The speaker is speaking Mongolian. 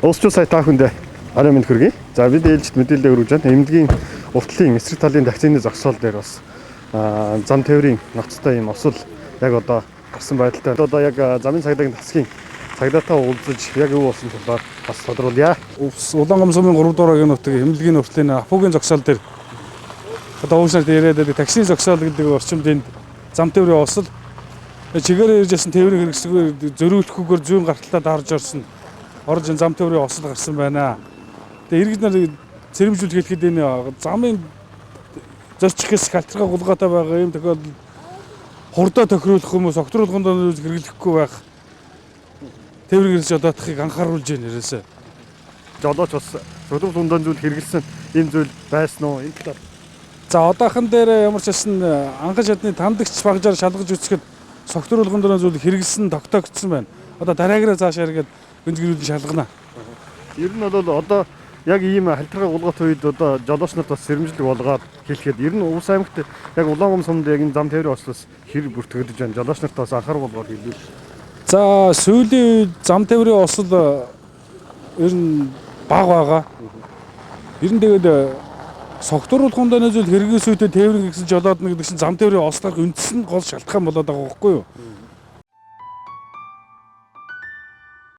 Уусч сая та хүндээ арай мэд хүргэе. За бид ээлжид мэдээлэл өргөж байна. Эмнэлгийн уртлын эсрэг талын вакцины зогсоол дээр бас зам тээврийн ноцтой юм осол яг одоо гарсан байдалтай. Одоо яг замын цагдаагийн тасгийн цагдаатай уулзаж яг юу болсон талаар бас тодруулъя. Улаангамсумын 3 дугаар нутгийн эмнэлгийн уртлын апугийн зогсоол дээр одоо уушнаар яриад таксийн зогсоол гэдэг орчимд энд зам тээврийн осол чигээр ирж ясан тээврийн хэрэгсэлгүй зөрүүлэхгүйгээр зүүн гарталтаа дарж орсон. Орж зам тээврийн осол гарсан байна. Тэгээ иргэд нар цэрэмжүүлж хэлэхэд энэ замын зорчихээс шалтгаан гулгаатай байгаа юм тохиолдолд хурдаа тохируулах хүмүүс огтруулганд хэрэглэхгүй байх тээврийн жолоодохыг анхааруулж байна ерөөсөө. Жолооч бас зөвлөг ундаан зүйл хэрэгэлсэн энэ зүйл байсан уу? Энэ талаар. За одоохан дээр ямар ч байсан анхан шатны тандагч багжаар шалгаж үзэхэд согтруулгын дөрөв зүйл хэрэгэлсэн тогтоогдсон байна. Одоо дараагаараа цаашаа эргээд гүнзгийрүүл шалгана. Ер нь бол одоо яг ийм хальтрага гулгах үед одоо жолооч нарт бас сэрэмжлэг болгоод хэлэхэд ер нь Увс аймагт яг Улаангамсумд яг энэ зам тээврийн ослоос хэр бүртгэгдэж байна. Жолооч нарт бас анхаарал болгоод хэлвэл. За сүүлийн үед зам тээврийн осол ер нь бага байгаа. Ер нь тэгээд согтруулгын дөрөв зүйл хэрэгээс үүдээ тээврийн гэсэн жолоод нэг гэсэн зам тээврийн ослох үндсэн гол шалтгаан болоод байгаа байхгүй юу?